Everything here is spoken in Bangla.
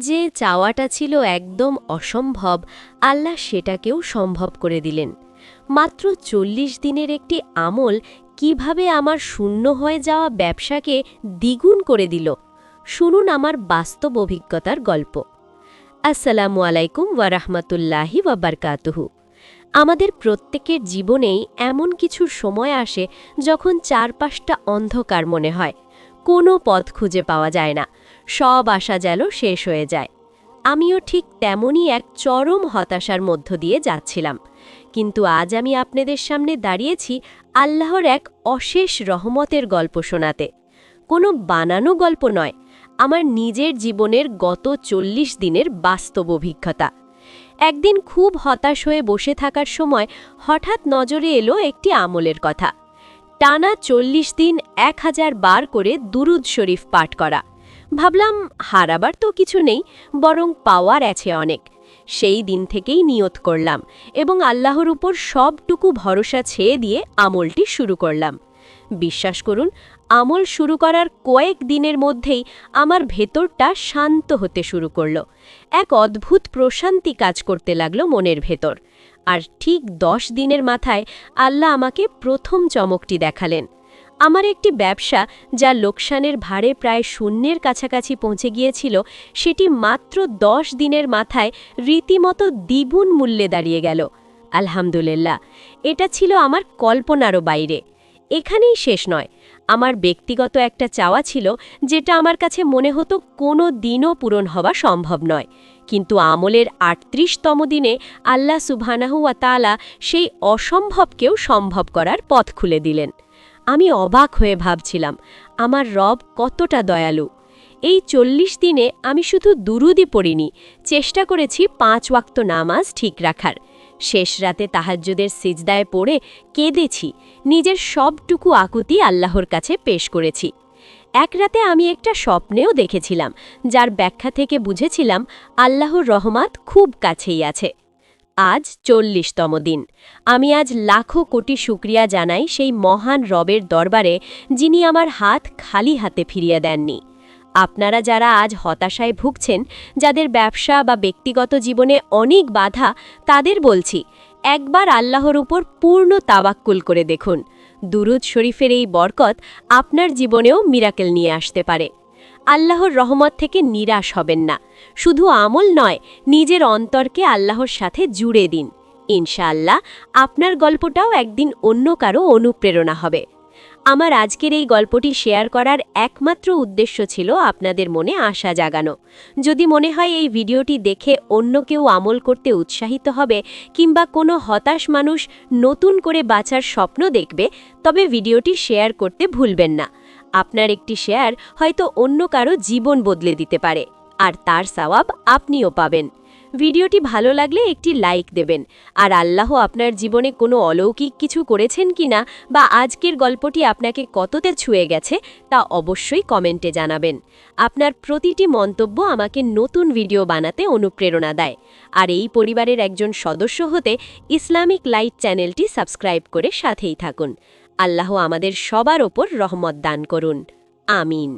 যে চাওয়াটা ছিল একদম অসম্ভব, আল্লাহ সেটাকেও সম্ভব করে দিলেন। মাত্র ৪০ দিনের একটি আমল কিভাবে আমার শূন্য হয়ে যাওয়া ব্যবসাকে দ্বিগুণ করে দিল, শুনুন আমার বাস্তব অভিজ্ঞতার গল্প। আসসালামু আলাইকুম ওয়ারাহমাতুল্লাহি ওয়াবারকাতুহু। আমাদের প্রত্যেকের জীবনেই এমন কিছু সময় আসে যখন চারপাশটা অন্ধকার মনে হয়, কোনো পথ খুঁজে পাওয়া যায় না, সব আশা যেন শেষ হয়ে যায়। আমিও ঠিক তেমনই এক চরম হতাশার মধ্য দিয়ে যাচ্ছিলাম। কিন্তু আজ আমি আপনাদের সামনে দাঁড়িয়েছি আল্লাহর এক অশেষ রহমতের গল্প শোনাতে। কোনো বানানো গল্প নয়, আমার নিজের জীবনের গত ৪০ দিনের বাস্তব অভিজ্ঞতা। একদিন খুব হতাশ হয়ে বসে থাকার সময় হঠাৎ নজরে এলো একটি আমলের কথা। টানা ৪০ দিন ১০০০ বার করে দুরুদ শরীফ পাঠ করা। ভাবলাম হারাবার তো কিছু নেই, বরং পাওয়ার আছে অনেক। সেই দিন থেকেই নিয়ত করলাম এবং আল্লাহর উপর সবটুকু ভরসা ছেড়ে দিয়ে আমলটি শুরু করলাম। বিশ্বাস করুন, আমল শুরু করার কয়েক দিনের মধ্যেই আমার ভেতরটা শান্ত হতে শুরু করল। এক অদ্ভুত প্রশান্তি কাজ করতে লাগলো মনের ভেতর। আর ঠিক ১০ দিনের মাথায় আল্লাহ আমাকে প্রথম চমকটি দেখালেন। আমার একটি ব্যবসা যা লোকসানের ভারে প্রায় শূন্যের কাছাকাছি পৌঁছে গিয়েছিল, সেটি মাত্র ১০ দিনের মাথায় রীতিমতো দ্বিগুণ মূল্যে দাঁড়িয়ে গেল। আলহামদুলিল্লাহ, এটা ছিল আমার কল্পনারও বাইরে। এখানেই শেষ নয়, আমার ব্যক্তিগত একটা চাওয়া ছিল যেটা আমার কাছে মনে হতো কোনো দিনও পূরণ হওয়া সম্ভব নয়। কিন্তু আমলের ৩৮তম দিনে আল্লাহ সুবহানাহু ওয়া তাআলা সেই অসম্ভবকেও সম্ভব করার পথ খুলে দিলেন। আমি অবাক হয়ে ভাবছিলাম, আমার রব কতটা দয়ালু। এই ৪০ দিনে আমি শুধু দুরুদই পড়িনি, চেষ্টা করেছি ৫ ওয়াক্ত নামাজ ঠিক রাখার। শেষ রাতে তাহাজ্জুদের সিজদায় পড়ে কেঁদেছি, নিজের সবটুকু আকুতি আল্লাহর কাছে পেশ করেছি। এক রাতে আমি একটা স্বপ্নেও দেখেছিলাম, যার ব্যাখ্যা থেকে বুঝেছিলাম আল্লাহর রহমত খুব কাছেই আছে। আজ ৪০তম দিন। আমি আজ লাখো কোটি শুকরিয়া জানাই সেই মহান রবের দরবারে, যিনি আমার হাত খালি হাতে ফিরিয়ে দেননি। আপনারা যারা আজ হতাশায় ভুগছেন, যাদের ব্যবসা বা ব্যক্তিগত জীবনে অনেক বাধা, তাদের বলছি, একবার আল্লাহর উপর পূর্ণ তাওয়াক্কুল করে দেখুন। দুরুদ শরীফের এই বরকত আপনার জীবনেও মিরাকেল নিয়ে আসতে পারে। আল্লাহর রহমত থেকে নিরাশ হবেন না। শুধু আমল নয়, নিজের অন্তরকে আল্লাহর সাথে জুড়ে দিন। ইনশাআল্লাহ আপনার গল্পটাও একদিন অন্য কারো অনুপ্রেরণা হবে। আমার আজকের এই গল্পটি শেয়ার করার একমাত্র উদ্দেশ্য ছিল আপনাদের মনে আশা জাগানো। যদি মনে হয় এই ভিডিওটি দেখে অন্য কেউ আমল করতে উৎসাহিত হবে, কিংবা কোনো হতাশ মানুষ নতুন করে বাঁচার স্বপ্ন দেখবে, তবে ভিডিওটি শেয়ার করতে ভুলবেন না। আপনার একটি শেয়ার হয়তো অন্য কারো জীবন বদলে দিতে পারে, আর তার সওয়াব আপনিও পাবেন। ভিডিওটি ভালো লাগলে একটি লাইক দেবেন। আর আল্লাহ আপনার জীবনে কোনো অলৌকিক কিছু করেছেন কিনা, বা আজকের গল্পটি আপনাকে কতটা ছুঁয়ে গেছে, তা অবশ্যই কমেন্টে জানাবেন। আপনার প্রতিটি মন্তব্য আমাকে নতুন ভিডিও বানাতে অনুপ্রেরণা দেয়। আর এই পরিবারের একজন সদস্য হতে ইসলামিক লাইট চ্যানেলটি সাবস্ক্রাইব করে সাথেই থাকুন। আল্লাহ আমাদের সবার ওপর রহমত দান করুন। আমিন।